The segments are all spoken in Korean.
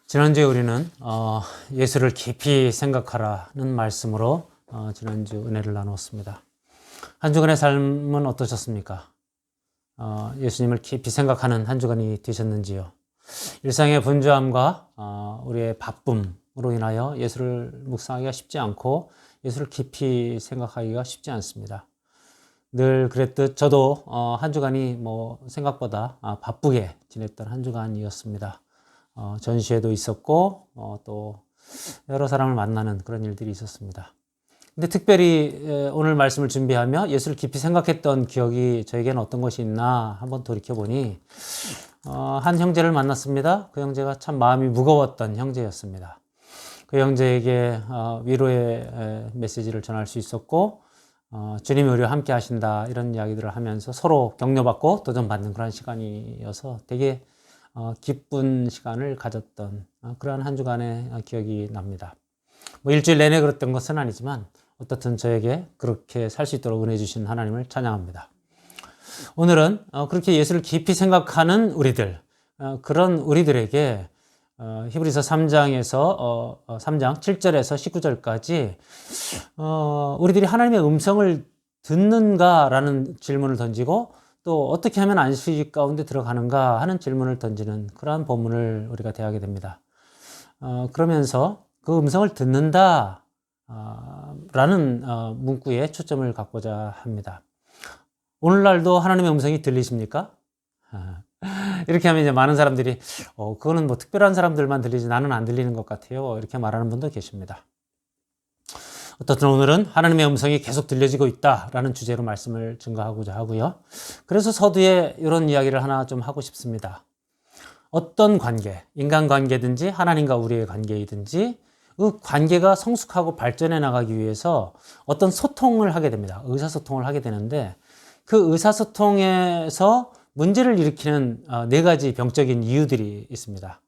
지난주에 우리는 예수를 깊이 생각하라는 말씀으로 지난주 은혜를 나누었습니다. 한 주간의 삶은 어떠셨습니까? 예수님을 깊이 생각하는 한 주간이 되셨는지요? 일상의 분주함과 우리의 바쁨으로 인하여 예수를 묵상하기가 쉽지 않고 예수를 깊이 생각하기가 쉽지 않습니다. 늘 그랬듯 저도 한 주간이 생각보다 바쁘게 지냈던 한 주간이었습니다. 전시회도 있었고 또 여러 사람을 만나는 그런 일들이 있었습니다. 근데 특별히 오늘 말씀을 준비하며 예수를 깊이 생각했던 기억이 저에게는 어떤 것이 있나 한번 돌이켜보니 한 형제를 만났습니다. 그 형제가 참 마음이 무거웠던 형제였습니다. 그 형제에게 위로의 메시지를 전할 수 있었고 주님이 우리와 함께 하신다 이런 이야기들을 하면서 서로 격려받고 도전받는 그런 시간이어서 되게 기쁜 시간을 가졌던 그러한 한 주간의 기억이 납니다. 일주일 내내 그랬던 것은 아니지만 어떻든 저에게 그렇게 살 수 있도록 은혜 주신 하나님을 찬양합니다. 오늘은 그렇게 예수를 깊이 생각하는 우리들, 그런 우리들에게 히브리서 3장에서 3장 7절에서 19절까지 우리들이 하나님의 음성을 듣는가라는 질문을 던지고 또 어떻게 하면 안식 가운데 들어가는가 하는 질문을 던지는 그러한 본문을 우리가 대하게 됩니다. 그러면서 그 음성을 듣는다 라는 문구에 초점을 갖고자 합니다. 오늘날도 하나님의 음성이 들리십니까? 이렇게 하면 이제 많은 사람들이 그거는 특별한 사람들만 들리지 나는 안 들리는 것 같아요. 이렇게 말하는 분도 계십니다. 어떻든 오늘은 하나님의 음성이 계속 들려지고 있다라는 주제로 말씀을 증거하고자 하고요. 그래서 서두에 이런 이야기를 하나 좀 하고 싶습니다. 어떤 관계, 인간관계든지 하나님과 우리의 관계이든지 그 관계가 성숙하고 발전해 나가기 위해서 어떤 소통을 하게 됩니다. 의사소통을 하게 되는데 그 의사소통에서 문제를 일으키는 네 가지 병적인 이유들이 있습니다.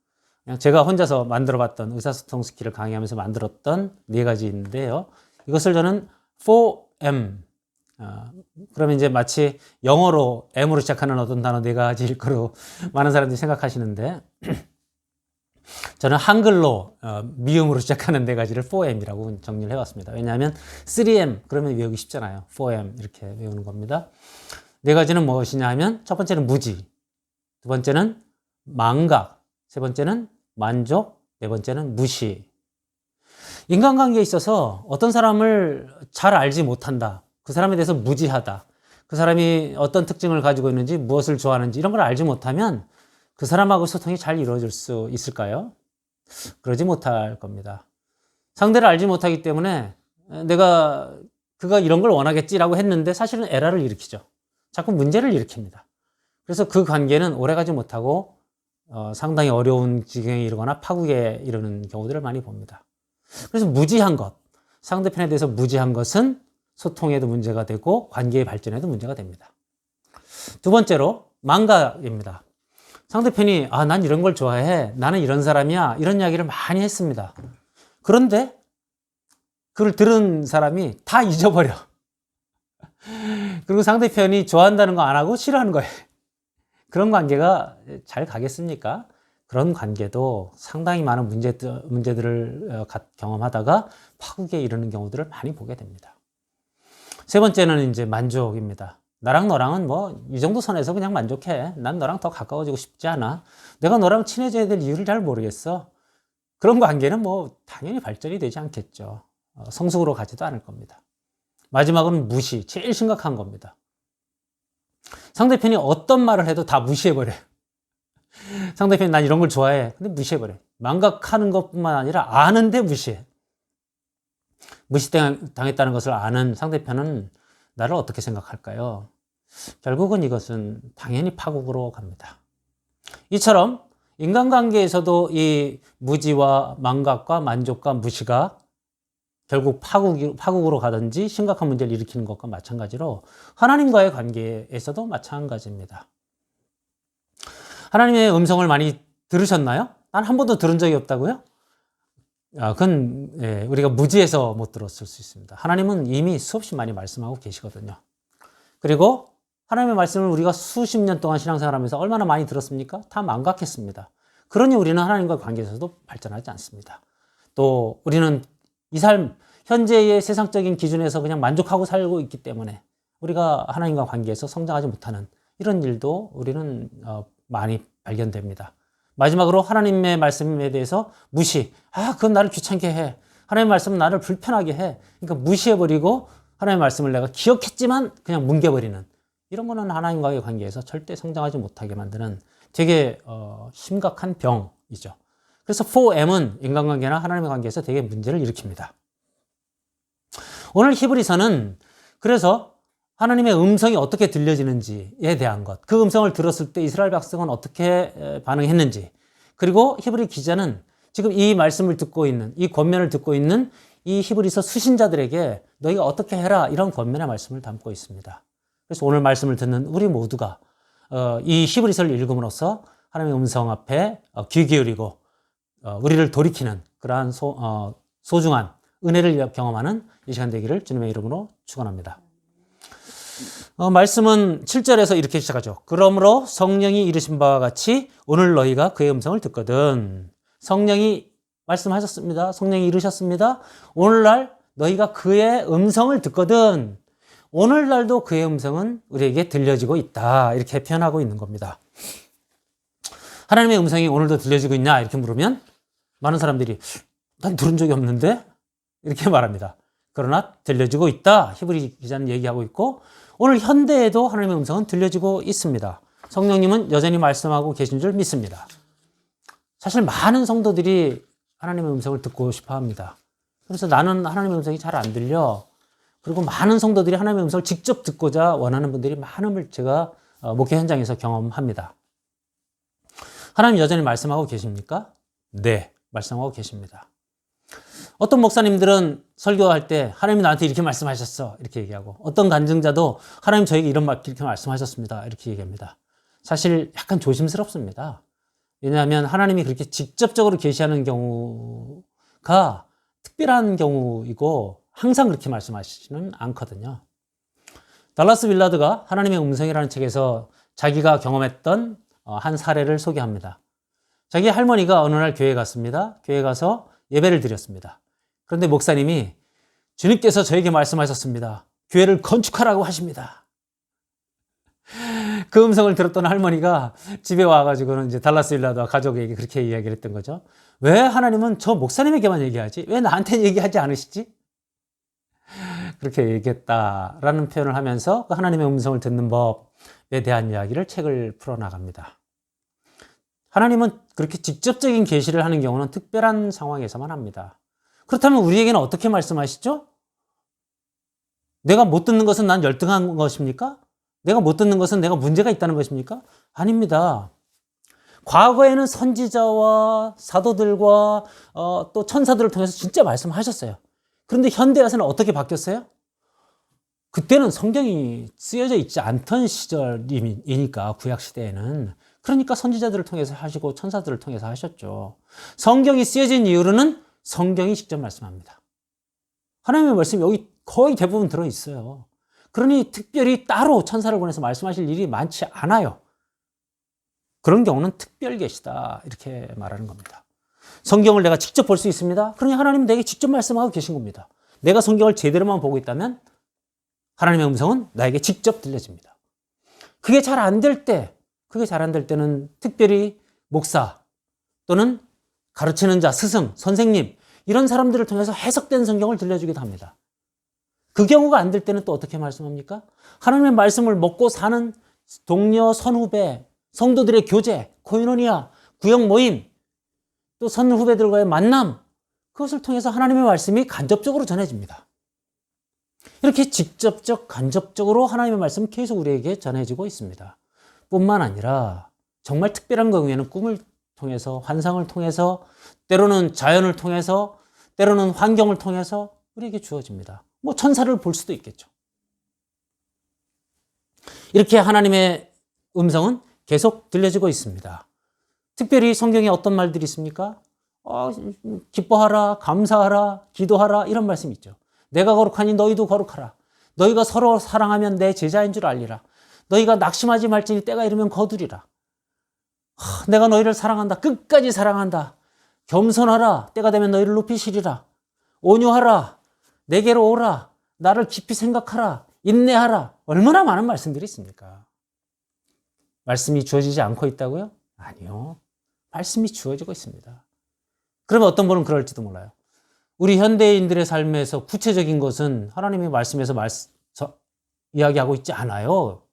그냥 제가 혼자서 만들어봤던 의사소통 스킬을 강의하면서 만들었던 네 가지인데요. 이것을 저는 4M, 그러면 이제 마치 영어로 M으로 시작하는 어떤 단어 네 가지일 거로 많은 사람들이 생각하시는데 저는 한글로 미음으로 시작하는 네 가지를 4M이라고 정리를 해왔습니다. 왜냐하면 3M 그러면 외우기 쉽잖아요. 4M 이렇게 외우는 겁니다. 네 가지는 무엇이냐 하면 첫 번째는 무지, 두 번째는 망각, 세 번째는 만족, 네 번째는 무시. 인간관계에 있어서 어떤 사람을 잘 알지 못한다, 그 사람에 대해서 무지하다, 그 사람이 어떤 특징을 가지고 있는지 무엇을 좋아하는지 이런 걸 알지 못하면 그 사람하고 소통이 잘 이루어질 수 있을까요? 그러지 못할 겁니다. 상대를 알지 못하기 때문에 내가 그가 이런 걸 원하겠지라고 했는데 사실은 에러를 일으키죠. 자꾸 문제를 일으킵니다. 그래서 그 관계는 오래가지 못하고 상당히 어려운 지경에 이르거나 파국에 이르는 경우들을 많이 봅니다. 그래서 무지한 것, 상대편에 대해서 무지한 것은 소통에도 문제가 되고 관계의 발전에도 문제가 됩니다. 두 번째로 망각입니다. 상대편이 난 이런 걸 좋아해, 나는 이런 사람이야, 이런 이야기를 많이 했습니다. 그런데 그걸 들은 사람이 다 잊어버려. 그리고 상대편이 좋아한다는 거 안 하고 싫어하는 거예요. 그런 관계가 잘 가겠습니까? 그런 관계도 상당히 많은 문제들을 경험하다가 파국에 이르는 경우들을 많이 보게 됩니다. 세 번째는 이제 만족입니다. 나랑 너랑은 이 정도 선에서 그냥 만족해. 난 너랑 더 가까워지고 싶지 않아. 내가 너랑 친해져야 될 이유를 잘 모르겠어. 그런 관계는 당연히 발전이 되지 않겠죠. 성숙으로 가지도 않을 겁니다. 마지막은 무시, 제일 심각한 겁니다. 상대편이 어떤 말을 해도 다 무시해버려요. 상대편이 난 이런 걸 좋아해. 근데 무시해버려요. 망각하는 것뿐만 아니라 아는데 무시해. 무시당했다는 것을 아는 상대편은 나를 어떻게 생각할까요? 결국은 이것은 당연히 파국으로 갑니다. 이처럼 인간관계에서도 이 무지와 망각과 만족과 무시가 결국 파국으로 가든지 심각한 문제를 일으키는 것과 마찬가지로 하나님과의 관계에서도 마찬가지입니다. 하나님의 음성을 많이 들으셨나요? 난 한 번도 들은 적이 없다고요? 그건 우리가 무지해서 못 들었을 수 있습니다. 하나님은 이미 수없이 많이 말씀하고 계시거든요. 그리고 하나님의 말씀을 우리가 수십 년 동안 신앙생활하면서 얼마나 많이 들었습니까? 다 망각했습니다. 그러니 우리는 하나님과 관계에서도 발전하지 않습니다. 또 우리는 이 삶, 현재의 세상적인 기준에서 그냥 만족하고 살고 있기 때문에 우리가 하나님과 관계에서 성장하지 못하는 이런 일도 우리는 많이 발견됩니다. 마지막으로 하나님의 말씀에 대해서 무시. 그건 나를 귀찮게 해. 하나님의 말씀은 나를 불편하게 해. 그러니까 무시해버리고 하나님의 말씀을 내가 기억했지만 그냥 뭉개버리는 이런 거는 하나님과의 관계에서 절대 성장하지 못하게 만드는 되게 심각한 병이죠. 그래서 4M은 인간관계나 하나님의 관계에서 되게 문제를 일으킵니다. 오늘 히브리서는 그래서 하나님의 음성이 어떻게 들려지는지에 대한 것, 그 음성을 들었을 때 이스라엘 백성은 어떻게 반응했는지, 그리고 히브리 기자는 지금 이 말씀을 듣고 있는, 이 권면을 듣고 있는 이 히브리서 수신자들에게 너희가 어떻게 해라 이런 권면의 말씀을 담고 있습니다. 그래서 오늘 말씀을 듣는 우리 모두가 이 히브리서를 읽음으로써 하나님의 음성 앞에 귀 기울이고 우리를 돌이키는 그러한 소중한 은혜를 경험하는 이 시간 되기를 주님의 이름으로 축원합니다. 말씀은 7절에서 이렇게 시작하죠. 그러므로 성령이 이르신 바와 같이 오늘 너희가 그의 음성을 듣거든. 성령이 말씀하셨습니다. 성령이 이르셨습니다. 오늘날 너희가 그의 음성을 듣거든. 오늘날도 그의 음성은 우리에게 들려지고 있다. 이렇게 표현하고 있는 겁니다. 하나님의 음성이 오늘도 들려지고 있냐? 이렇게 물으면 많은 사람들이 난 들은 적이 없는데? 이렇게 말합니다. 그러나 들려지고 있다. 히브리 기자는 얘기하고 있고 오늘 현대에도 하나님의 음성은 들려지고 있습니다. 성령님은 여전히 말씀하고 계신 줄 믿습니다. 사실 많은 성도들이 하나님의 음성을 듣고 싶어 합니다. 그래서 나는 하나님의 음성이 잘 안 들려. 그리고 많은 성도들이 하나님의 음성을 직접 듣고자 원하는 분들이 많음을 제가 목회 현장에서 경험합니다. 하나님 여전히 말씀하고 계십니까? 네, 말씀하고 계십니다. 어떤 목사님들은 설교할 때 하나님이 나한테 이렇게 말씀하셨어 이렇게 얘기하고 어떤 간증자도 하나님 저에게 이렇게 말씀하셨습니다 이렇게 얘기합니다. 사실 약간 조심스럽습니다. 왜냐하면 하나님이 그렇게 직접적으로 계시하는 경우가 특별한 경우이고 항상 그렇게 말씀하시지는 않거든요. 달라스 윌라드가 하나님의 음성이라는 책에서 자기가 경험했던 한 사례를 소개합니다. 자기 할머니가 어느 날 교회에 갔습니다. 교회에 가서 예배를 드렸습니다. 그런데 목사님이 주님께서 저에게 말씀하셨습니다. 교회를 건축하라고 하십니다. 그 음성을 들었던 할머니가 집에 와가지고는 이제 달라스 윌라드와 가족에게 그렇게 이야기를 했던 거죠. 왜 하나님은 저 목사님에게만 얘기하지? 왜 나한테 얘기하지 않으시지? 그렇게 얘기했다라는 표현을 하면서 그 하나님의 음성을 듣는 법에 대한 이야기를 책을 풀어나갑니다. 하나님은 그렇게 직접적인 계시를 하는 경우는 특별한 상황에서만 합니다. 그렇다면 우리에게는 어떻게 말씀하시죠? 내가 못 듣는 것은 난 열등한 것입니까? 내가 못 듣는 것은 내가 문제가 있다는 것입니까? 아닙니다. 과거에는 선지자와 사도들과 또 천사들을 통해서 진짜 말씀하셨어요. 그런데 현대 와서는 어떻게 바뀌었어요? 그때는 성경이 쓰여져 있지 않던 시절이니까 구약시대에는 그러니까 선지자들을 통해서 하시고 천사들을 통해서 하셨죠. 성경이 쓰여진 이유로는 성경이 직접 말씀합니다. 하나님의 말씀이 여기 거의 대부분 들어있어요. 그러니 특별히 따로 천사를 보내서 말씀하실 일이 많지 않아요. 그런 경우는 특별 계시다 이렇게 말하는 겁니다. 성경을 내가 직접 볼 수 있습니다. 그러니 하나님은 내게 직접 말씀하고 계신 겁니다. 내가 성경을 제대로만 보고 있다면 하나님의 음성은 나에게 직접 들려집니다. 그게 잘 안 될 때는 특별히 목사 또는 가르치는 자, 스승, 선생님 이런 사람들을 통해서 해석된 성경을 들려주기도 합니다. 그 경우가 안 될 때는 또 어떻게 말씀합니까? 하나님의 말씀을 먹고 사는 동료, 선후배, 성도들의 교제, 코이노니아, 구역 모임, 또 선후배들과의 만남 그것을 통해서 하나님의 말씀이 간접적으로 전해집니다. 이렇게 직접적, 간접적으로 하나님의 말씀은 계속 우리에게 전해지고 있습니다. 뿐만 아니라 정말 특별한 경우에는 꿈을 통해서, 환상을 통해서, 때로는 자연을 통해서, 때로는 환경을 통해서 우리에게 주어집니다. 뭐 천사를 볼 수도 있겠죠. 이렇게 하나님의 음성은 계속 들려지고 있습니다. 특별히 성경에 어떤 말들이 있습니까? 기뻐하라, 감사하라, 기도하라 이런 말씀이 있죠. 내가 거룩하니 너희도 거룩하라. 너희가 서로 사랑하면 내 제자인 줄 알리라. 너희가 낙심하지 말지니 때가 이르면 거두리라. 내가 너희를 사랑한다. 끝까지 사랑한다. 겸손하라. 때가 되면 너희를 높이시리라. 온유하라. 내게로 오라. 나를 깊이 생각하라. 인내하라. 얼마나 많은 말씀들이 있습니까? 말씀이 주어지지 않고 있다고요? 아니요. 말씀이 주어지고 있습니다. 그러면 어떤 분은 그럴지도 몰라요. 우리 현대인들의 삶에서 구체적인 것은 하나님의 말씀에서 이야기하고 있지 않아요.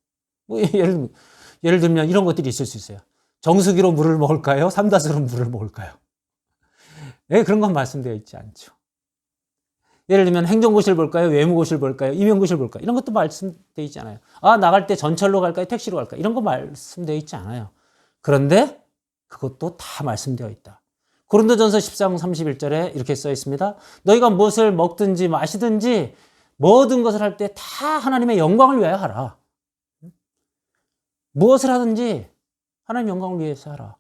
뭐 예를 들면 이런 것들이 있을 수 있어요. 정수기로 물을 먹을까요? 삼다수로 물을 먹을까요? 네, 그런 건 말씀되어 있지 않죠. 예를 들면 행정고시를 볼까요? 외무고시를 볼까요? 임용고시를 볼까요? 이런 것도 말씀되어 있지 않아요. 나갈 때 전철로 갈까요? 택시로 갈까요? 이런 거 말씀되어 있지 않아요. 그런데 그것도 다 말씀되어 있다. 고린도전서 10장 31절에 이렇게 써 있습니다. 너희가 무엇을 먹든지 마시든지 모든 것을 할 때 다 하나님의 영광을 위하여 하라. 무엇을 하든지 하나님의 영광을 위해서 하라.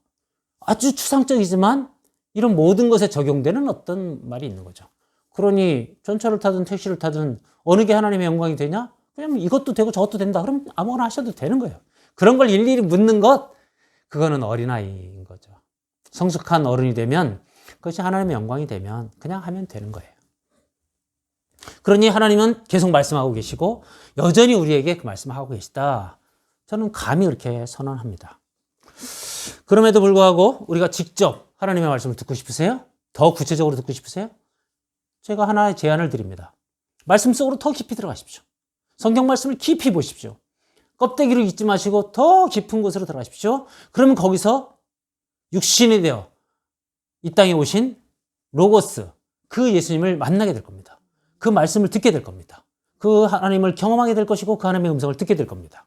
아주 추상적이지만 이런 모든 것에 적용되는 어떤 말이 있는 거죠. 그러니 전철을 타든 택시를 타든 어느 게 하나님의 영광이 되냐? 그냥 이것도 되고 저것도 된다. 그럼 아무거나 하셔도 되는 거예요. 그런 걸 일일이 묻는 것, 그거는 어린아이인 거죠. 성숙한 어른이 되면 그것이 하나님의 영광이 되면 그냥 하면 되는 거예요. 그러니 하나님은 계속 말씀하고 계시고 여전히 우리에게 그 말씀하고 계시다. 저는 감히 그렇게 선언합니다. 그럼에도 불구하고 우리가 직접 하나님의 말씀을 듣고 싶으세요? 더 구체적으로 듣고 싶으세요? 제가 하나의 제안을 드립니다. 말씀 속으로 더 깊이 들어가십시오. 성경 말씀을 깊이 보십시오. 껍데기를 잊지 마시고 더 깊은 곳으로 들어가십시오. 그러면 거기서 육신이 되어 이 땅에 오신 로고스, 그 예수님을 만나게 될 겁니다. 그 말씀을 듣게 될 겁니다. 그 하나님을 경험하게 될 것이고 그 하나님의 음성을 듣게 될 겁니다.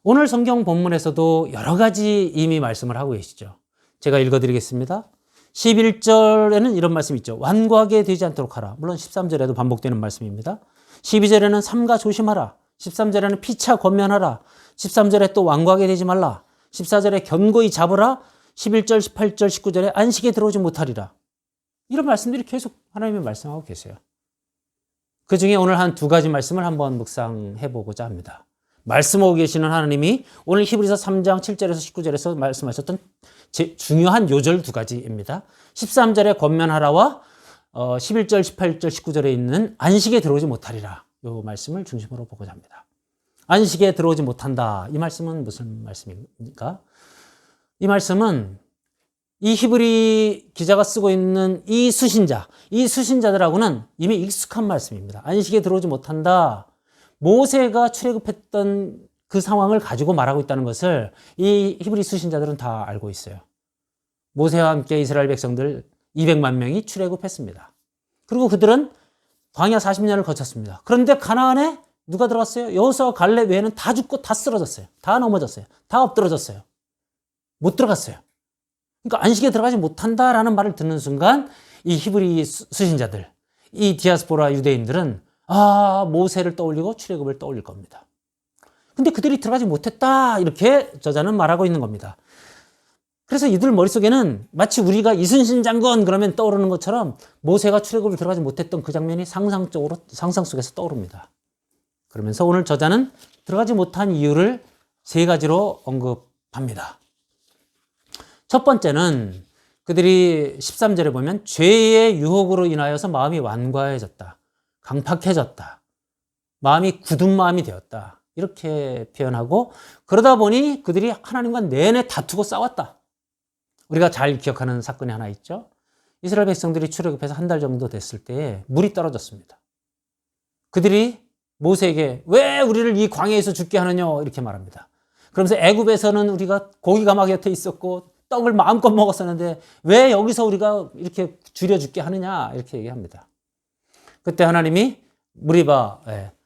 오늘 성경 본문에서도 여러 가지 이미 말씀을 하고 계시죠. 제가 읽어드리겠습니다. 11절에는 이런 말씀이 있죠. 완고하게 되지 않도록 하라. 물론 13절에도 반복되는 말씀입니다. 12절에는 삼가 조심하라. 13절에는 피차 권면하라. 13절에 또 완고하게 되지 말라. 14절에 견고히 잡으라. 11절, 18절, 19절에 안식에 들어오지 못하리라. 이런 말씀들이 계속 하나님이 말씀하고 계세요. 그 중에 오늘 한 두 가지 말씀을 한번 묵상해 보고자 합니다. 말씀하고 계시는 하나님이 오늘 히브리서 3장 7절에서 19절에서 말씀하셨던 중요한 요절 두 가지입니다. 13절에 권면하라와 11절, 18절, 19절에 있는 안식에 들어오지 못하리라. 이 말씀을 중심으로 보고자 합니다. 안식에 들어오지 못한다. 이 말씀은 무슨 말씀입니까? 이 말씀은 이 히브리 기자가 쓰고 있는 이 수신자들하고는 이미 익숙한 말씀입니다. 안식에 들어오지 못한다. 모세가 출애굽했던 그 상황을 가지고 말하고 있다는 것을 이 히브리 수신자들은 다 알고 있어요. 모세와 함께 이스라엘 백성들 200만 명이 출애굽했습니다. 그리고 그들은 광야 40년을 거쳤습니다. 그런데 가나안에 누가 들어갔어요? 여호수아와 갈렙 외에는 다 죽고 다 쓰러졌어요. 다 넘어졌어요. 다 엎드러졌어요. 못 들어갔어요. 그러니까 안식에 들어가지 못한다라는 말을 듣는 순간 이 히브리 수신자들, 이 디아스포라 유대인들은 모세를 떠올리고 출애굽을 떠올릴 겁니다. 근데 그들이 들어가지 못했다 이렇게 저자는 말하고 있는 겁니다. 그래서 이들 머릿속에는 마치 우리가 이순신 장군 그러면 떠오르는 것처럼 모세가 출애굽을 들어가지 못했던 그 장면이 상상 속에서 떠오릅니다. 그러면서 오늘 저자는 들어가지 못한 이유를 세 가지로 언급합니다. 첫 번째는 그들이 13절에 보면 죄의 유혹으로 인하여서 마음이 완고해졌다. 강팍해졌다. 마음이 굳은 마음이 되었다. 이렇게 표현하고 그러다 보니 그들이 하나님과 내내 다투고 싸웠다. 우리가 잘 기억하는 사건이 하나 있죠. 이스라엘 백성들이 출애굽해서 한 달 정도 됐을 때에 물이 떨어졌습니다. 그들이 모세에게 왜 우리를 이 광야에서 죽게 하느냐 이렇게 말합니다. 그러면서 애굽에서는 우리가 고기가 막 곁에 있었고 떡을 마음껏 먹었었는데 왜 여기서 우리가 이렇게 줄여 죽게 하느냐 이렇게 얘기합니다. 그때 하나님이 무리바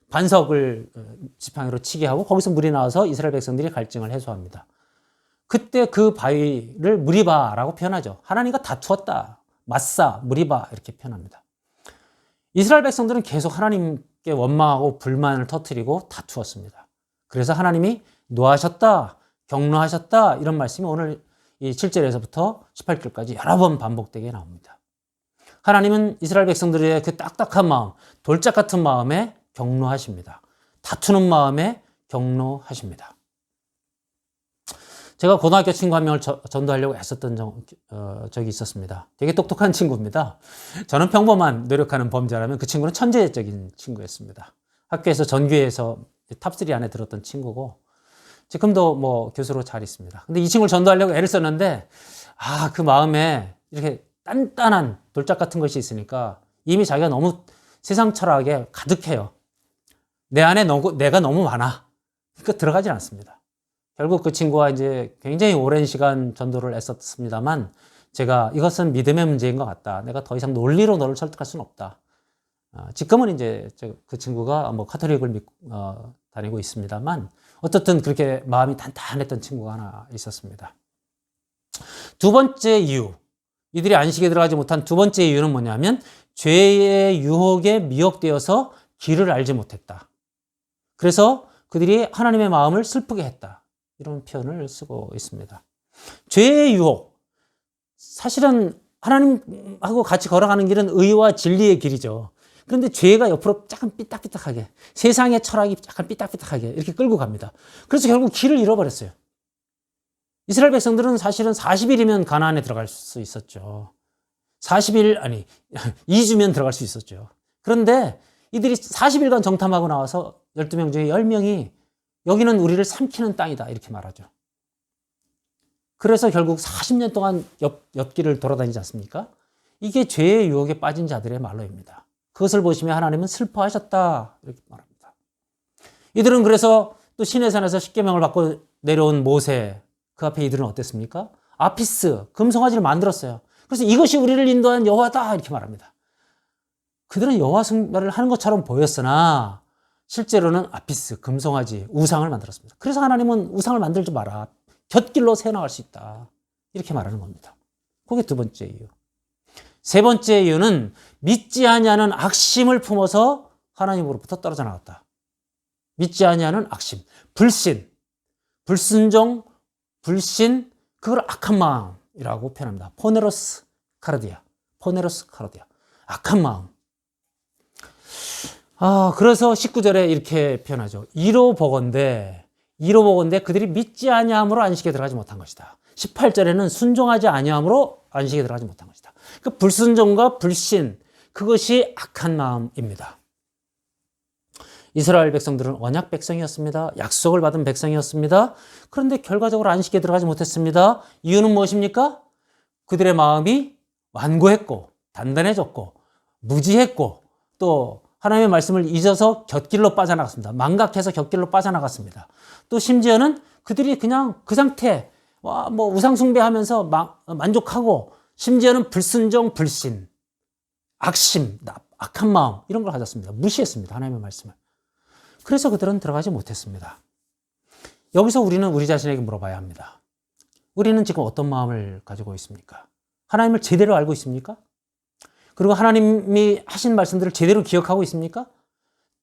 반석을 지팡이로 치게 하고 거기서 물이 나와서 이스라엘 백성들이 갈증을 해소합니다. 그때 그 바위를 무리바라고 표현하죠. 하나님과 다투었다. 마사, 무리바 이렇게 표현합니다. 이스라엘 백성들은 계속 하나님께 원망하고 불만을 터뜨리고 다투었습니다. 그래서 하나님이 노하셨다, 격노하셨다 이런 말씀이 오늘 이 7절에서부터 18절까지 여러 번 반복되게 나옵니다. 하나님은 이스라엘 백성들의 그 딱딱한 마음, 돌짝 같은 마음에 격노하십니다. 다투는 마음에 격노하십니다. 제가 고등학교 친구 한 명을 전도하려고 애썼던 적이 있었습니다. 되게 똑똑한 친구입니다. 저는 평범한 노력하는 범자라면 그 친구는 천재적인 친구였습니다. 학교에서 전교에서 탑3 안에 들었던 친구고 지금도 뭐 교수로 잘 있습니다. 근데 이 친구를 전도하려고 애를 썼는데 그 마음에 이렇게 단단한 돌짝 같은 것이 있으니까 이미 자기가 너무 세상 철학에 가득해요. 내 안에 내가 너무 많아. 그러니까 들어가질 않습니다. 결국 그 친구와 이제 굉장히 오랜 시간 전도를 애썼습니다만 제가 이것은 믿음의 문제인 것 같다. 내가 더 이상 논리로 너를 설득할 수는 없다. 지금은 이제 그 친구가 뭐 카톨릭을 다니고 있습니다만 어떻든 그렇게 마음이 단단했던 친구가 하나 있었습니다. 두 번째 이유, 이들이 안식에 들어가지 못한 두 번째 이유는 뭐냐면 죄의 유혹에 미혹되어서 길을 알지 못했다. 그래서 그들이 하나님의 마음을 슬프게 했다. 이런 표현을 쓰고 있습니다. 죄의 유혹. 사실은 하나님하고 같이 걸어가는 길은 의와 진리의 길이죠. 그런데 죄가 옆으로 약간 삐딱삐딱하게, 세상의 철학이 약간 삐딱삐딱하게 이렇게 끌고 갑니다. 그래서 결국 길을 잃어버렸어요. 이스라엘 백성들은 사실은 40일이면 가나안에 들어갈 수 있었죠. 2주면 들어갈 수 있었죠. 그런데 이들이 40일간 정탐하고 나와서 12명 중에 10명이 여기는 우리를 삼키는 땅이다 이렇게 말하죠. 그래서 결국 40년 동안 옆길을 돌아다니지 않습니까? 이게 죄의 유혹에 빠진 자들의 말로입니다. 그것을 보시면 하나님은 슬퍼하셨다 이렇게 말합니다. 이들은 그래서 또 시내산에서 십계명을 받고 내려온 모세, 그 앞에 이들은 어땠습니까? 아피스, 금송아지를 만들었어요. 그래서 이것이 우리를 인도한 여호와다 이렇게 말합니다. 그들은 여호와 숭배를 하는 것처럼 보였으나 실제로는 아피스, 금송아지, 우상을 만들었습니다. 그래서 하나님은 우상을 만들지 마라. 곁길로 새어나갈 수 있다. 이렇게 말하는 겁니다. 그게 두 번째 이유. 세 번째 이유는 믿지 아니하는 악심을 품어서 하나님으로부터 떨어져 나갔다. 믿지 아니하는 악심, 불신, 불순종, 불신, 그걸 악한 마음이라고 표현합니다. 포네로스 카르디아, 악한 마음. 그래서 19절에 이렇게 표현하죠. 이로 보건대 그들이 믿지 아니함으로 안식에 들어가지 못한 것이다. 18절에는 순종하지 아니함으로 안식에 들어가지 못한 것이다. 그 불순종과 불신, 그것이 악한 마음입니다. 이스라엘 백성들은 언약 백성이었습니다. 약속을 받은 백성이었습니다. 그런데 결과적으로 안식에 들어가지 못했습니다. 이유는 무엇입니까? 그들의 마음이 완고했고 단단해졌고 무지했고 또 하나님의 말씀을 잊어서 곁길로 빠져나갔습니다. 망각해서 곁길로 빠져나갔습니다. 또 심지어는 그들이 그냥 그 상태, 뭐 우상숭배하면서 만족하고 심지어는 불순종, 불신, 악심, 악한 마음 이런 걸 가졌습니다. 무시했습니다. 하나님의 말씀을. 그래서 그들은 들어가지 못했습니다. 여기서 우리는 우리 자신에게 물어봐야 합니다. 우리는 지금 어떤 마음을 가지고 있습니까? 하나님을 제대로 알고 있습니까? 그리고 하나님이 하신 말씀들을 제대로 기억하고 있습니까?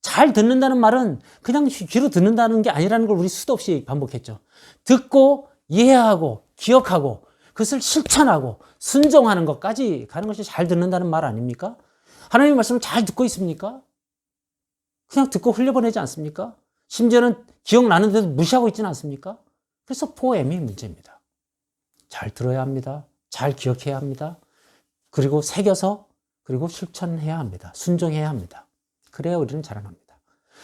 잘 듣는다는 말은 그냥 귀로 듣는다는 게 아니라는 걸 우리 수도 없이 반복했죠. 듣고 이해하고 기억하고 그것을 실천하고 순종하는 것까지 가는 것이 잘 듣는다는 말 아닙니까? 하나님의 말씀을 잘 듣고 있습니까? 그냥 듣고 흘려보내지 않습니까? 심지어는 기억나는데도 무시하고 있지는 않습니까? 그래서 포엠이 문제입니다. 잘 들어야 합니다. 잘 기억해야 합니다. 그리고 새겨서 그리고 실천해야 합니다. 순종해야 합니다. 그래야 우리는 자라납니다.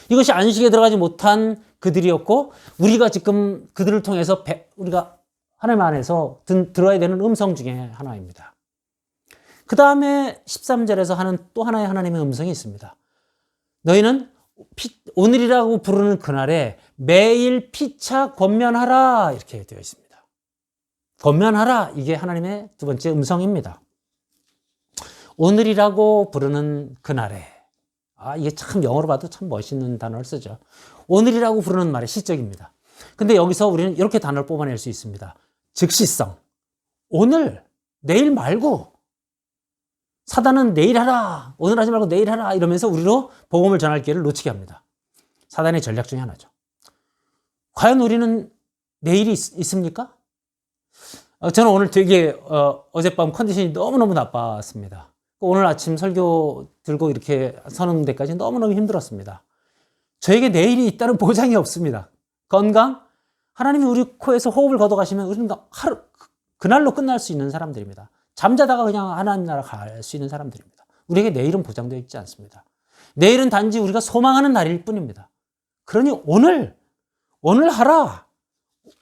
이것이 안식에 들어가지 못한 그들이었고 우리가 지금 그들을 통해서 우리가 하나님 안에서 들어야 되는 음성 중에 하나입니다. 그 다음에 13절에서 하는 또 하나의 하나님의 음성이 있습니다. 너희는 오늘이라고 부르는 그날에 매일 피차 권면하라 이렇게 되어 있습니다. 권면하라 이게 하나님의 두 번째 음성입니다. 오늘이라고 부르는 그날에 이게 참 영어로 봐도 참 멋있는 단어를 쓰죠. 오늘이라고 부르는 말의 시적입니다. 근데 여기서 우리는 이렇게 단어를 뽑아낼 수 있습니다. 즉시성. 오늘, 내일 말고 사단은 내일 하라, 오늘 하지 말고 내일 하라 이러면서 우리로 복음을 전할 기회를 놓치게 합니다. 사단의 전략 중에 하나죠. 과연 우리는 내일이 있습니까? 저는 오늘 되게 어젯밤 컨디션이 너무너무 나빴습니다. 오늘 아침 설교 들고 이렇게 서는 데까지 너무너무 힘들었습니다. 저에게 내일이 있다는 보장이 없습니다. 건강, 하나님이 우리 코에서 호흡을 걷어가시면 우리는 그날로 끝날 수 있는 사람들입니다. 잠자다가 그냥 하나님 나라 갈 수 있는 사람들입니다. 우리에게 내일은 보장되어 있지 않습니다. 내일은 단지 우리가 소망하는 날일 뿐입니다. 그러니 오늘 하라.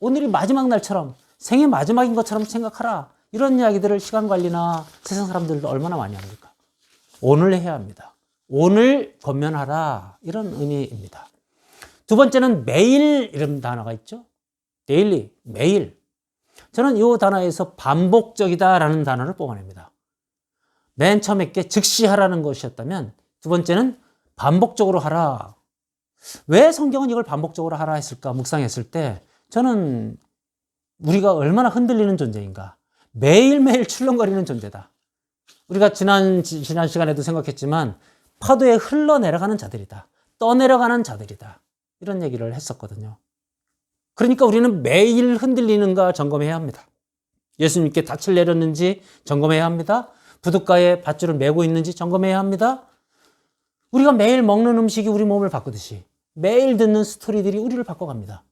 오늘이 마지막 날처럼 생의 마지막인 것처럼 생각하라. 이런 이야기들을 시간 관리나 세상 사람들도 얼마나 많이 합니까? 오늘 해야 합니다. 오늘 권면하라. 이런 의미입니다. 두 번째는 매일 이런 단어가 있죠. daily, 매일. 저는 이 단어에서 반복적이다라는 단어를 뽑아냅니다. 맨 처음에 게 즉시 하라는 것이었다면 두 번째는 반복적으로 하라. 왜 성경은 이걸 반복적으로 하라 했을까 묵상했을 때 저는 우리가 얼마나 흔들리는 존재인가. 매일매일 출렁거리는 존재다. 우리가 지난 시간에도 생각했지만 파도에 흘러내려가는 자들이다. 떠내려가는 자들이다. 이런 얘기를 했었거든요. 그러니까 우리는 매일 흔들리는가 점검해야 합니다. 예수님께 닻을 내렸는지 점검해야 합니다. 부둣가에 밧줄을 메고 있는지 점검해야 합니다. 우리가 매일 먹는 음식이 우리 몸을 바꾸듯이 매일 듣는 스토리들이 우리를 바꿔갑니다.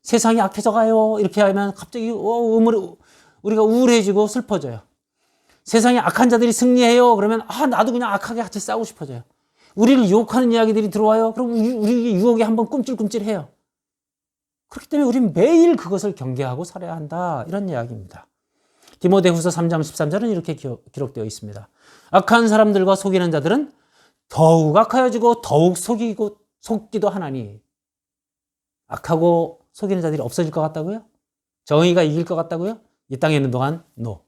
세상이 악해져 가요. 이렇게 하면 갑자기 우리가 우울해지고 슬퍼져요. 세상에 악한 자들이 승리해요. 그러면 나도 그냥 악하게 같이 싸우고 싶어져요. 우리를 유혹하는 이야기들이 들어와요. 그럼 우리 유혹에 한번 꿈찔꿈찔해요. 그렇기 때문에 우리는 매일 그것을 경계하고 살아야 한다. 이런 이야기입니다. 디모데후서 3장 13절은 이렇게 기록되어 있습니다. 악한 사람들과 속이는 자들은 더욱 악하여지고 더욱 속기도 하나니. 악하고 속이는 자들이 없어질 것 같다고요? 정의가 이길 것 같다고요? 이 땅에 있는 동안 no.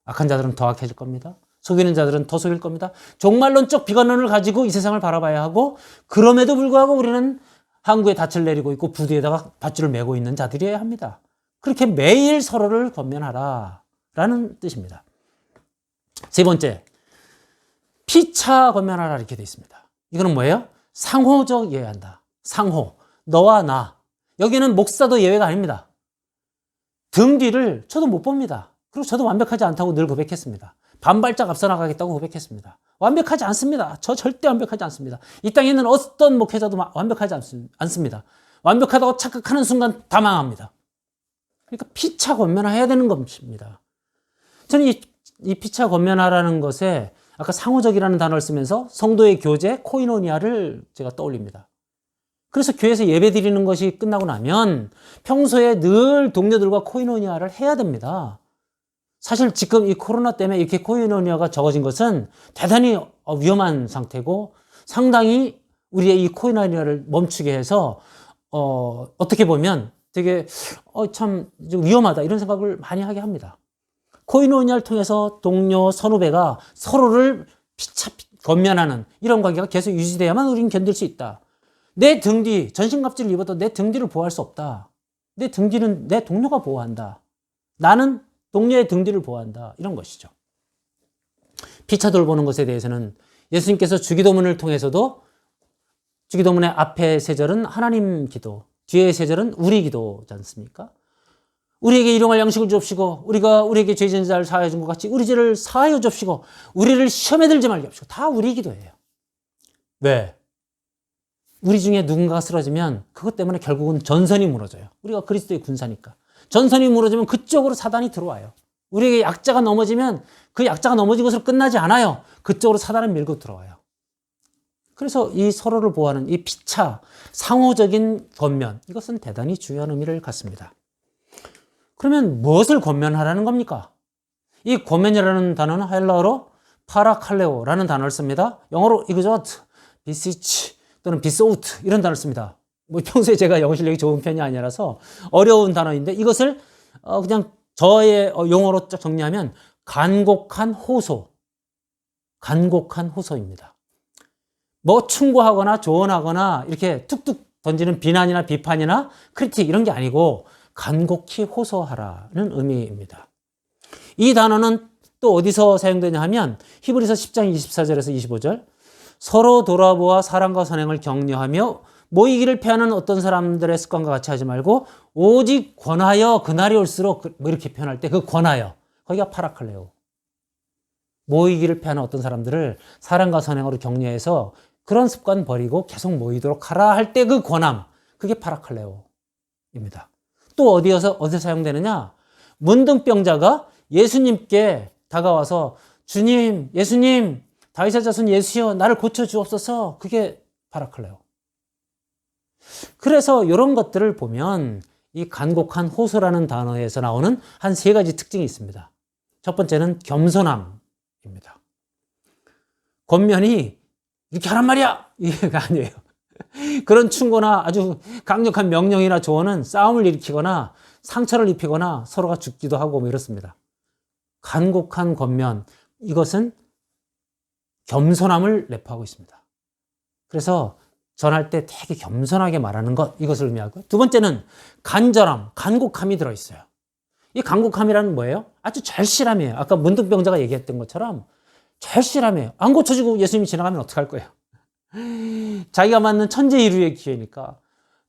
악한 자들은 더 악해질 겁니다. 속이는 자들은 더 속일 겁니다. 종말론적 비관론을 가지고 이 세상을 바라봐야 하고 그럼에도 불구하고 우리는 항구에 닻을 내리고 있고 부두에다가 밧줄을 메고 있는 자들이어야 합니다. 그렇게 매일 서로를 권면하라 라는 뜻입니다. 세 번째, 피차 권면하라 이렇게 되어 있습니다. 이거는 뭐예요? 상호적이어야 한다. 상호. 너와 나. 여기는 목사도 예외가 아닙니다. 등 뒤를 저도 못 봅니다. 그리고 저도 완벽하지 않다고 늘 고백했습니다. 반발짝 앞서 나가겠다고 고백했습니다. 완벽하지 않습니다. 저 절대 완벽하지 않습니다. 이 땅에 있는 어떤 목회자도 완벽하지 않습니다. 완벽하다고 착각하는 순간 다 망합니다. 그러니까 피차 권면해야 되는 것입니다. 저는 이 피차 권면하라는 것에 아까 상호적이라는 단어를 쓰면서 성도의 교제, 코이노니아를 제가 떠올립니다. 그래서 교회에서 예배 드리는 것이 끝나고 나면 평소에 늘 동료들과 코이노니아를 해야 됩니다. 사실 지금 이 코로나 때문에 이렇게 코이노니아가 적어진 것은 대단히 위험한 상태고 상당히 우리의 이 코이노니아를 멈추게 해서 어떻게 보면 되게 참 위험하다 이런 생각을 많이 하게 합니다. 코이노니아를 통해서 동료, 선후배가 서로를 권면하는 이런 관계가 계속 유지돼야만 우리는 견딜 수 있다. 내 등 뒤, 전신갑주를 입어도 내 등 뒤를 보호할 수 없다. 내 등 뒤는 내 동료가 보호한다. 나는 동료의 등 뒤를 보호한다. 이런 것이죠. 피차 돌보는 것에 대해서는 예수님께서 주기도문을 통해서도 주기도문의 앞에 세 절은 하나님 기도, 뒤에 세 절은 우리 기도지 않습니까? 우리에게 일용할 양식을 주옵시고 우리에게 죄 지은 자를 사하여 준 것 같이 우리 죄를 사하여 주옵시고 우리를 시험에 들지 말게 하옵시고 다 우리 기도예요. 왜? 우리 중에 누군가가 쓰러지면 그것 때문에 결국은 전선이 무너져요. 우리가 그리스도의 군사니까. 전선이 무너지면 그쪽으로 사단이 들어와요. 우리에게 약자가 넘어지면 그 약자가 넘어진 것으로 끝나지 않아요. 그쪽으로 사단을 밀고 들어와요. 그래서 이 서로를 보호하는 이 피차, 상호적인 권면, 이것은 대단히 중요한 의미를 갖습니다. 그러면 무엇을 권면하라는 겁니까? 이 권면이라는 단어는 헬라어로 파라칼레오라는 단어를 씁니다. 영어로 exhort, beseech 또는 besought 이런 단어를 씁니다. 평소에 제가 영어 실력이 좋은 편이 아니라서 어려운 단어인데 이것을 그냥 저의 용어로 정리하면 간곡한 호소입니다. 뭐 충고하거나 조언하거나 이렇게 툭툭 던지는 비난이나 비판이나 크리틱 이런 게 아니고 간곡히 호소하라는 의미입니다. 이 단어는 또 어디서 사용되냐 하면 히브리서 10장 24절에서 25절 서로 돌아보아 사랑과 선행을 격려하며 모이기를 피하는 어떤 사람들의 습관과 같이 하지 말고 오직 권하여 그날이 올수록 뭐 이렇게 표현할 때 그 권하여 거기가 파라칼레오 모이기를 피하는 어떤 사람들을 사랑과 선행으로 격려해서 그런 습관 버리고 계속 모이도록 하라 할 때 그 권함 그게 파라칼레오입니다. 또 어디서 사용되느냐? 문둥병자가 예수님께 다가와서 주님, 예수님, 다윗의 자손 예수여, 나를 고쳐 주옵소서. 그게 바라클레오. 그래서 이런 것들을 보면 이 간곡한 호소라는 단어에서 나오는 한 세 가지 특징이 있습니다. 첫 번째는 겸손함입니다. 권면이 이렇게 하란 말이야! 이게가 아니에요. 그런 충고나 아주 강력한 명령이나 조언은 싸움을 일으키거나 상처를 입히거나 서로가 죽기도 하고 뭐 이렇습니다. 간곡한 권면, 이것은 겸손함을 내포하고 있습니다. 그래서 전할 때 되게 겸손하게 말하는 것, 이것을 의미하고요. 두 번째는 간절함, 간곡함이 들어있어요. 이 간곡함이라는 뭐예요? 아주 절실함이에요. 아까 문둥병자가 얘기했던 것처럼 절실함이에요. 안 고쳐지고 예수님이 지나가면 어떡할 거예요? 자기가 맞는 천재이루의 기회니까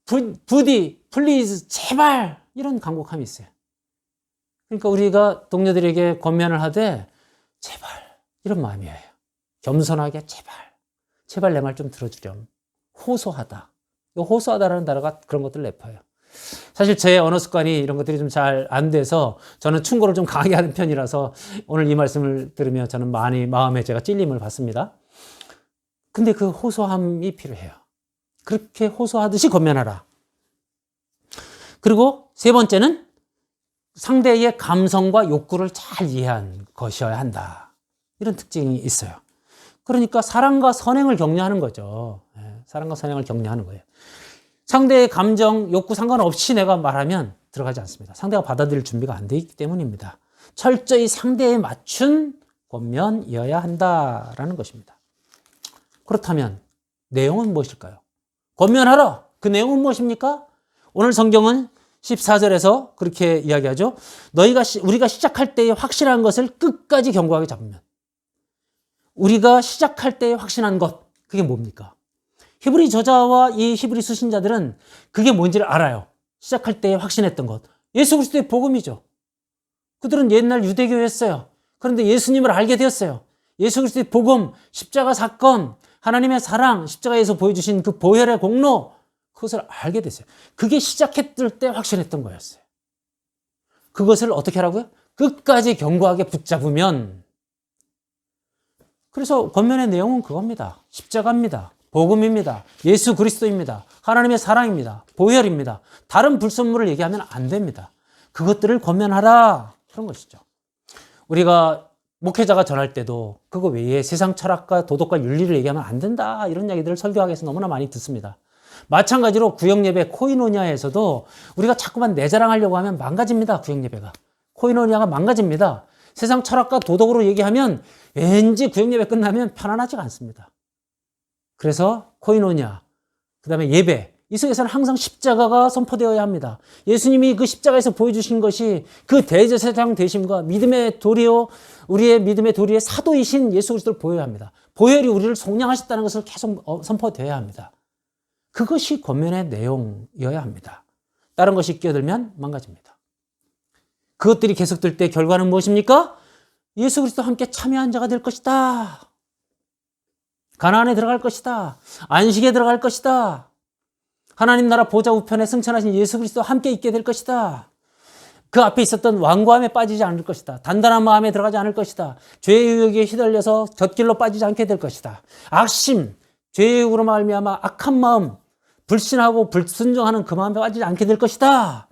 부디, 플리즈, 제발, 이런 간곡함이 있어요. 그러니까 우리가 동료들에게 권면을 하되 제발, 이런 마음이에요. 겸손하게 제발 내 말 좀 들어주렴. 호소하다. 이 호소하다라는 단어가 그런 것들을 내포해요. 사실 제 언어 습관이 이런 것들이 좀 잘 안 돼서 저는 충고를 좀 강하게 하는 편이라서 오늘 이 말씀을 들으며 저는 많이 마음에 제가 찔림을 받습니다. 근데 그 호소함이 필요해요. 그렇게 호소하듯이 권면하라. 그리고 세 번째는 상대의 감성과 욕구를 잘 이해한 것이어야 한다. 이런 특징이 있어요. 그러니까 사랑과 선행을 격려하는 거죠. 사랑과 선행을 격려하는 거예요. 상대의 감정, 욕구 상관없이 내가 말하면 들어가지 않습니다. 상대가 받아들일 준비가 안 돼 있기 때문입니다. 철저히 상대에 맞춘 권면이어야 한다라는 것입니다. 그렇다면 내용은 무엇일까요? 권면하라. 그 내용은 무엇입니까? 오늘 성경은 14절에서 그렇게 이야기하죠. 우리가 시작할 때에 확실한 것을 끝까지 견고하게 잡으면. 우리가 시작할 때에 확신한 것, 그게 뭡니까? 히브리 저자와 이 히브리 수신자들은 그게 뭔지를 알아요. 시작할 때에 확신했던 것. 예수 그리스도의 복음이죠. 그들은 옛날 유대교였어요. 그런데 예수님을 알게 되었어요. 예수 그리스도의 복음, 십자가 사건, 하나님의 사랑, 십자가에서 보여주신 그 보혈의 공로, 그것을 알게 됐어요. 그게 시작했을 때 확신했던 거였어요. 그것을 어떻게 하라고요? 끝까지 견고하게 붙잡으면. 그래서 권면의 내용은 그겁니다. 십자가입니다. 복음입니다. 예수 그리스도입니다. 하나님의 사랑입니다. 보혈입니다. 다른 불순물을 얘기하면 안 됩니다. 그것들을 권면하라. 그런 것이죠. 우리가 목회자가 전할 때도 그거 외에 세상 철학과 도덕과 윤리를 얘기하면 안 된다. 이런 이야기들을 설교학에서 너무나 많이 듣습니다. 마찬가지로 구역예배 코이노니아에서도 우리가 자꾸만 내 자랑하려고 하면 망가집니다. 구역예배가. 코이노니아가 망가집니다. 세상 철학과 도덕으로 얘기하면 왠지 구역예배 끝나면 편안하지가 않습니다. 그래서 코이노니아, 그 다음에 예배, 이 속에서는 항상 십자가가 선포되어야 합니다. 예수님이 그 십자가에서 보여주신 것이 그 대제사장 되심과 믿음의 도리요, 우리의 믿음의 도리의 사도이신 예수 그리스도를 보여야 합니다. 보혈이 우리를 속량하셨다는 것을 계속 선포되어야 합니다. 그것이 권면의 내용이어야 합니다. 다른 것이 끼어들면 망가집니다. 그것들이 계속될 때 결과는 무엇입니까? 예수 그리스도와 함께 참여한 자가 될 것이다. 가나안에 들어갈 것이다. 안식에 들어갈 것이다. 하나님 나라 보좌 우편에 승천하신 예수 그리스도와 함께 있게 될 것이다. 그 앞에 있었던 완고함에 빠지지 않을 것이다. 단단한 마음에 들어가지 않을 것이다. 죄의 유혹에 휘둘려서 곁길로 빠지지 않게 될 것이다. 악심, 죄의 유혹으로 말미암아 악한 마음, 불신하고 불순종하는 그 마음에 빠지지 않게 될 것이다.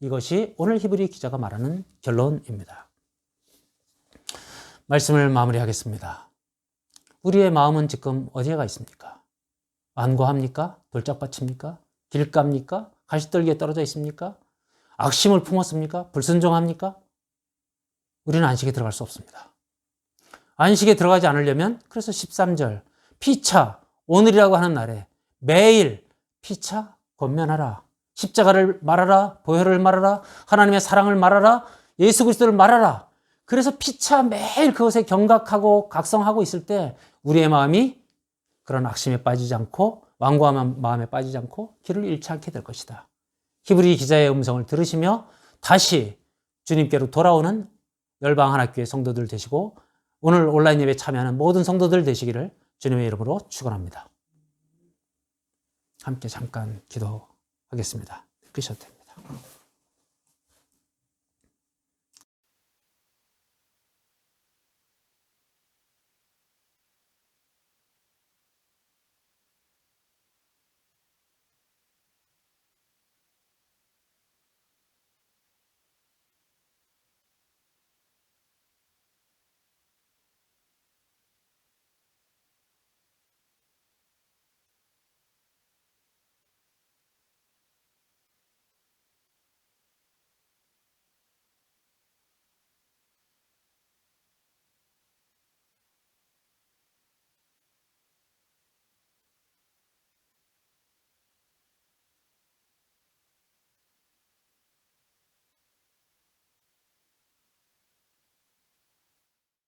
이것이 오늘 히브리 기자가 말하는 결론입니다. 말씀을 마무리하겠습니다. 우리의 마음은 지금 어디에 가 있습니까? 완고합니까? 돌짝밭입니까? 길갑니까? 가시떨기에 떨어져 있습니까? 악심을 품었습니까? 불순종합니까? 우리는 안식에 들어갈 수 없습니다. 안식에 들어가지 않으려면 그래서 13절 피차, 오늘이라고 하는 날에 매일 피차 권면하라. 십자가를 말하라. 보혈을 말하라. 하나님의 사랑을 말하라. 예수 그리스도를 말하라. 그래서 피차 매일 그것에 경각하고 각성하고 있을 때 우리의 마음이 그런 악심에 빠지지 않고 완고한 마음에 빠지지 않고 길을 잃지 않게 될 것이다. 히브리 기자의 음성을 들으시며 다시 주님께로 돌아오는 열방하나교회 성도들 되시고 오늘 온라인 예배에 참여하는 모든 성도들 되시기를 주님의 이름으로 축원합니다. 함께 잠깐 기도하겠습니다. 끄셔도 됩니다.